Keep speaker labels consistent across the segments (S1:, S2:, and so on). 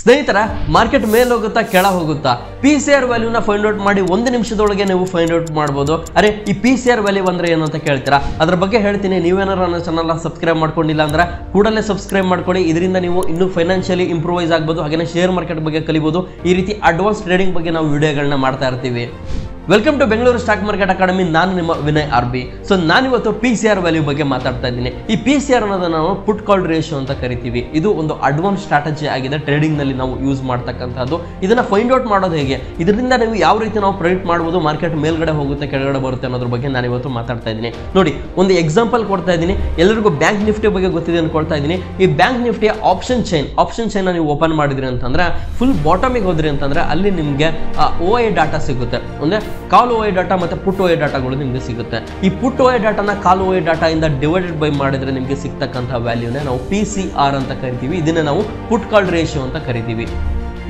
S1: ಸ್ನೇಹಿತರ ಮಾರ್ಕೆಟ್ ಮೇಲೆ ಹೋಗುತ್ತಾ ಕೆಳ ಹೋಗುತ್ತಾ ಪಿಸಿಆರ್ ವ್ಯಾಲ್ಯೂನ ಫೈಂಡ್ ಔಟ್ ಮಾಡಿ 1 ನಿಮಿಷದೊಳಗೆ ನೀವು ಫೈಂಡ್ ಔಟ್ ಮಾಡಬಹುದು. ಅರೆ ಈ ಪಿಸಿಆರ್ ವ್ಯಾಲ್ಯೂ ಅಂದ್ರೆ ಏನು ಅಂತ ಕೇಳ್ತೀರಾ? ಅದರ ಬಗ್ಗೆ ಹೇಳ್ತೀನಿ. ನೀವೇನಾದ್ರು ನನ್ನ ಚಾನಲ್ನ ಸಬ್ಸ್ಕ್ರೈಬ್ ಮಾಡ್ಕೊಂಡಿಲ್ಲ ಅಂದ್ರೆ ಕೂಡಲೇ ಸಬ್ಸ್ಕ್ರೈಬ್ ಮಾಡ್ಕೊಳ್ಳಿ. ಇದರಿಂದ ನೀವು ಇನ್ನೂ ಫೈನಾನ್ಷಿಯಲಿ ಇಂಪ್ರೂವೈಸ್ ಆಗಬಹುದು, ಹಾಗೆ ಶೇರ್ ಮಾರ್ಕೆಟ್ ಬಗ್ಗೆ ಕಲಿಬಹುದು. ಈ ರೀತಿ ಅಡ್ವಾನ್ಸ್ ಟ್ರೇಡಿಂಗ್ ಬಗ್ಗೆ ನಾವು ವಿಡಿಯೋಗಳನ್ನ ಮಾಡ್ತಾ ಇರ್ತೀವಿ. Welcome to Bengaluru stock market academy. ನಾನು ನಿಮ್ಮ ವಿನಯ್ ಆರ್ಬಿ. ಸೊ ನಾನಿವತ್ತು ಪಿಸಿಆರ್ ವ್ಯಾಲ್ಯೂ ಬಗ್ಗೆ ಮಾತಾಡ್ತಾ ಇದ್ದೀನಿ. ಈ ಪಿಸಿಆರ್ ಅನ್ನೋದನ್ನ ನಾವು ಪುಟ್ ಕಾಲ್ ರೇಷಿಯೋ ಅಂತ ಕರಿತೀವಿ. ಇದು ಒಂದು ಅಡ್ವಾನ್ಸ್ ಸ್ಟ್ರಾಟಜಿ ಆಗಿದೆ, ಟ್ರೇಡಿಂಗ್ ನಲ್ಲಿ ನಾವು ಯೂಸ್ ಮಾಡ್ತಕ್ಕಂಥದ್ದು. ಇದನ್ನ ಫೈಂಡ್ ಔಟ್ ಮಾಡೋದು ಹೇಗೆ, ಇದರಿಂದ ನೀವು ಯಾವ ರೀತಿ ನಾವು ಪ್ರೆಡಿಕ್ಟ್ ಮಾಡಬಹುದು, ಮಾರ್ಕೆಟ್ ಮೇಲ್ಗಡೆ ಹೋಗುತ್ತೆ ಕೆಳಗಡೆ ಬರುತ್ತೆ ಅನ್ನೋದ್ರ ಬಗ್ಗೆ ನಾನು ಇವತ್ತು ಮಾತಾಡ್ತಾ ಇದ್ದೀನಿ. ನೋಡಿ, ಒಂದು ಎಕ್ಸಾಂಪಲ್ ಕೊಡ್ತಾ ಇದ್ದೀನಿ. ಎಲ್ಲರಿಗೂ ಬ್ಯಾಂಕ್ ನಿಫ್ಟಿ ಬಗ್ಗೆ ಗೊತ್ತಿದೆ ಅನ್ಕೊಳ್ತಾ ಇದ್ದೀನಿ. ಈ ಬ್ಯಾಂಕ್ ನಿಫ್ಟಿಯ ಆಪ್ಷನ್ ಚೈನ್ ನೀವು ಓಪನ್ ಮಾಡಿದ್ರಿ ಅಂತಂದ್ರೆ ಫುಲ್ ಬಾಟಮಿಗೆ ಹೋದ್ರಿ ಅಂತಂದ್ರೆ ಅಲ್ಲಿ ನಿಮಗೆ OI ಡಾಟಾ ಸಿಗುತ್ತೆ. ಅಂದ್ರೆ ಕಾಲ್ OI ಡಾಟಾ ಮತ್ತೆ ಪುಟ್ OI ಡಾಟಾಗಳು ನಿಮಗೆ ಸಿಗುತ್ತೆ. ಈ ಪುಟ್ OI ಡಾಟಾನ ಕಾಲ್ OI ಡಾಟಾ ಇಂದ ಡಿವೈಡೆಡ್ ಬೈ ಮಾಡಿದ್ರೆ ನಿಮಗೆ ಸಿಗ್ತಕ್ಕಂಥ ವ್ಯಾಲ್ಯೂನೇ ನಾವು PCR ಅಂತ ಕರಿತೀವಿ. ಇದನ್ನ ನಾವು ಪುಟ್ ಕಾಲ್ ರೇಷಿಯೋ ಅಂತ ಕರಿತೀವಿ.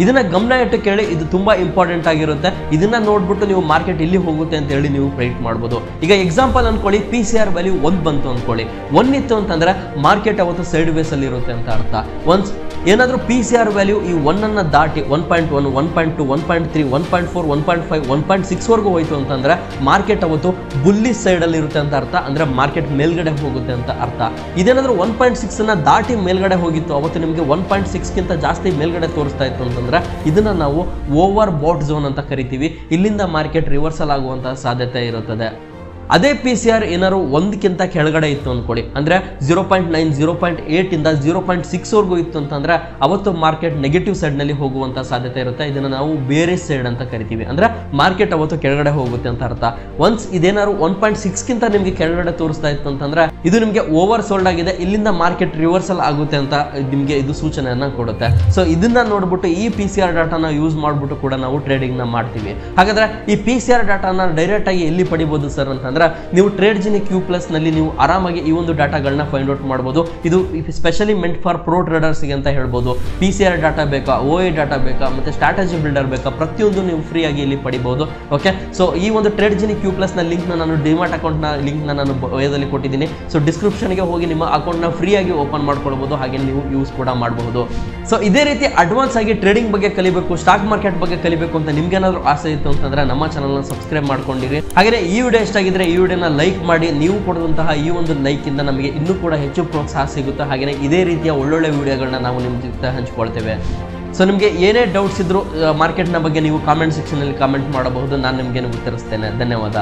S1: ಇದನ್ನ ಗಮನ ಇಟ್ಟು ಕೇಳಿ, ಇದು ತುಂಬಾ ಇಂಪಾರ್ಟೆಂಟ್ ಆಗಿರುತ್ತೆ. ಇದನ್ನ ನೋಡ್ಬಿಟ್ಟು ನೀವು ಮಾರ್ಕೆಟ್ ಇಲ್ಲಿ ಹೋಗುತ್ತೆ ಅಂತ ಹೇಳಿ ನೀವು ಪ್ರೆಡಿಕ್ಟ್ ಮಾಡಬಹುದು. ಈಗ ಎಕ್ಸಾಂಪಲ್ ಅನ್ಕೊಳ್ಳಿ, ಪಿಸಿಆರ್ ವ್ಯಾಲ್ಯೂ 1 ಬಂತು ಅನ್ಕೊಳ್ಳಿ. 1 ಇತ್ತು ಅಂತಂದ್ರೆ ಮಾರ್ಕೆಟ್ ಅವತ್ತು ಸೈಡ್ ವೇಸ್ ಅಲ್ಲಿ ಇರುತ್ತೆ ಅಂತ ಅರ್ಥ. ಒನ್ಸ್ ಏನಾದರೂ ಪಿಸಿಆರ್ ವ್ಯಾಲ್ಯೂ ಈ 1 ಅನ್ನ ದಾಟಿ 1.1, 1.2, 1.3, 1.4, 1.5, 1.6 ವರೆಗೂ ಹೋಯ್ತು ಅಂತಂದ್ರೆ ಮಾರ್ಕೆಟ್ ಅವತ್ತು ಬುಲ್ಲಿ ಸೈಡ್ ಅಲ್ಲಿ ಇರುತ್ತೆ ಅಂತ ಅರ್ಥ. ಅಂದ್ರೆ ಮಾರ್ಕೆಟ್ ಮೇಲ್ಗಡೆ ಹೋಗುತ್ತೆ ಅಂತ ಅರ್ಥ. ಇದೇನಾದ್ರೂ 1.6 ಅನ್ನ ದಾಟಿ ಮೇಲ್ಗಡೆ ಹೋಗಿತ್ತು, ಅವತ್ತು ನಿಮಗೆ 1.6 ಗಿಂತ ಜಾಸ್ತಿ ಮೇಲ್ಗಡೆ ತೋರಿಸ್ತಾ ಇತ್ತು ಅಂತಂದ್ರೆ ಇದನ್ನ ನಾವು ಓವರ್ ಬಾಟ್ ಝೋನ್ ಅಂತ ಕರಿತೀವಿ. ಇಲ್ಲಿಂದ ಮಾರ್ಕೆಟ್ ರಿವರ್ಸಲ್ ಆಗುವಂತಹ ಸಾಧ್ಯತೆ ಇರುತ್ತದೆ. ಅದೇ ಪಿಸಿಆರ್ ಏನಾದ್ರು 1ಕ್ಕಿಂತ ಕೆಳಗಡೆ ಇತ್ತು ಅನ್ಕೊಳ್ಳಿ, ಅಂದ್ರೆ 0.9, 0.8 ಇಂದ 0.6 ವರೆಗೂ ಇತ್ತು ಅಂತಂದ್ರೆ ಅವತ್ತು ಮಾರ್ಕೆಟ್ ನೆಗೆಟಿವ್ ಸೈಡ್ ನಲ್ಲಿ ಹೋಗುವಂತ ಸಾಧ್ಯತೆ ಇರುತ್ತೆ. ಇದನ್ನ ನಾವು ಬೇರೆ ಸೈಡ್ ಅಂತ ಕರಿತೀವಿ. ಅಂದ್ರೆ ಮಾರ್ಕೆಟ್ ಅವತ್ತು ಕೆಳಗಡೆ ಹೋಗುತ್ತೆ ಅಂತ ಅರ್ಥ. ಒನ್ಸ್ ಇದೇನಾದ್ರು 1.6 ಗಿಂತ ನಿಮಗೆ ಕೆಳಗಡೆ ತೋರಿಸ್ತಾ ಇತ್ತು ಅಂತಂದ್ರೆ ಇದು ನಿಮಗೆ ಓವರ್ ಸೋಲ್ಡ್ ಆಗಿದೆ, ಇಲ್ಲಿಂದ ಮಾರ್ಕೆಟ್ ರಿವರ್ಸಲ್ ಆಗುತ್ತೆ ಅಂತ ನಿಮಗೆ ಇದು ಸೂಚನೆಯನ್ನ ಕೊಡುತ್ತೆ. ಸೊ ಇದನ್ನ ನೋಡ್ಬಿಟ್ಟು ಈ ಪಿಸಿಆರ್ ಡಾಟಾನ ಯೂಸ್ ಮಾಡ್ಬಿಟ್ಟು ಕೂಡ ನಾವು ಟ್ರೇಡಿಂಗ್ ನ ಮಾಡ್ತೀವಿ. ಹಾಗಾದ್ರೆ ಈ ಪಿಸಿಆರ್ ಡಾಟಾನ ಡೈರೆಕ್ಟ್ ಆಗಿ ಎಲ್ಲಿ ಪಡಿಬಹುದು ಸರ್ ಅಂತಂದ್ರೆ ನೀವು ಟ್ರೇಡ್ಜಿನಿ Q+ ನಲ್ಲಿ ನೀವು ಆರಾಮಾಗಿ ಈ ಒಂದು ಡಾಟಾಗಳನ್ನ ಫೈಂಡ್ ಔಟ್ ಮಾಡಬಹುದು. ಇದು specially meant for pro traders ಅಂತ ಹೇಳ್ಬೋದು. ಪಿಸಿಆರ್ ಡಾಟಾ ಬೇಕಾ, OI ಡಾಟಾ ಬೇಕಾ, ಮತ್ತೆ ಸ್ಟ್ರಾಟಜಿ ಬಿಲ್ಡರ್ ಬೇಕಾ, ಪ್ರತಿಯೊಂದು ನೀವು ಫ್ರೀ ಆಗಿ ಇಲ್ಲಿ ಪಡಿಬಹುದು. ಓಕೆ, ಸೊ ಈ ಒಂದು ಟ್ರೇಡ್ಜಿನಿ Q+ ನ ಲಿಂಕ್ ನಾನು ಡಿಮಾಟ್ ಅಕೌಂಟ್ ನ ಲಿಂಕ್ ನಾನು ಬಯೋದಲ್ಲಿ ಕೊಟ್ಟಿದ್ದೀನಿ. ಸೊ ಡಿಸ್ಕ್ರಿಪ್ಷನ್ ಗೆ ಹೋಗಿ ನಿಮ್ಮ ಅಕೌಂಟ್ ನ ಫ್ರೀ ಆಗಿ ಓಪನ್ ಮಾಡ್ಕೊಳ್ಬಹುದು, ಹಾಗೆ ನೀವು ಯೂಸ್ ಕೂಡ ಮಾಡಬಹುದು. ಸೊ ಇದೇ ರೀತಿ ಅಡ್ವಾನ್ಸ್ ಆಗಿ ಟ್ರೇಡಿಂಗ್ ಬಗ್ಗೆ ಕಲಿಬೇಕು, ಸ್ಟಾಕ್ ಮಾರ್ಕೆಟ್ ಬಗ್ಗೆ ಕಲಿಬೇಕು ಅಂತ ನಿಮ್ಗೆ ಏನಾದ್ರು ಆಸೆ ಇತ್ತು ಅಂತಂದ್ರೆ ನಮ್ಮ ಚಾನಲ್ ನ ಸಬ್ಸ್ಕ್ರೈಬ್ ಮಾಡ್ಕೊಂಡಿರಿ. ಹಾಗೆ ಈ ವಿಡಿಯೋ ಇಷ್ಟ ಆಗಿದ್ರೆ ಈ ವಿಡಿಯೋನ ಲೈಕ್ ಮಾಡಿ. ನೀವು ಕೊಡುವಂತಹ ಈ ಒಂದು ಲೈಕ್ ಇಂದ ನಮಗೆ ಇನ್ನೂ ಕೂಡ ಹೆಚ್ಚು ಪ್ರೋತ್ಸಾಹ ಸಿಗುತ್ತೆ. ಹಾಗೆ ಇದೇ ರೀತಿಯ ಒಳ್ಳೊಳ್ಳೆ ವಿಡಿಯೋಗಳನ್ನ ನಾವು ನಿಮ್ಮ ಜೊತೆ ಹಂಚ್ಕೊಳ್ತೇವೆ. ಸೊ ನಿಮಗೆ ಏನೇ ಡೌಟ್ಸ್ ಇದ್ರು ಮಾರ್ಕೆಟ್ನ ಬಗ್ಗೆ ನೀವು ಕಾಮೆಂಟ್ ಸೆಕ್ಷನ್ ಅಲ್ಲಿ ಕಾಮೆಂಟ್ ಮಾಡಬಹುದು. ನಾನು ನಿಮಗೆ ಉತ್ತರಿಸ್ತೇನೆ. ಧನ್ಯವಾದ.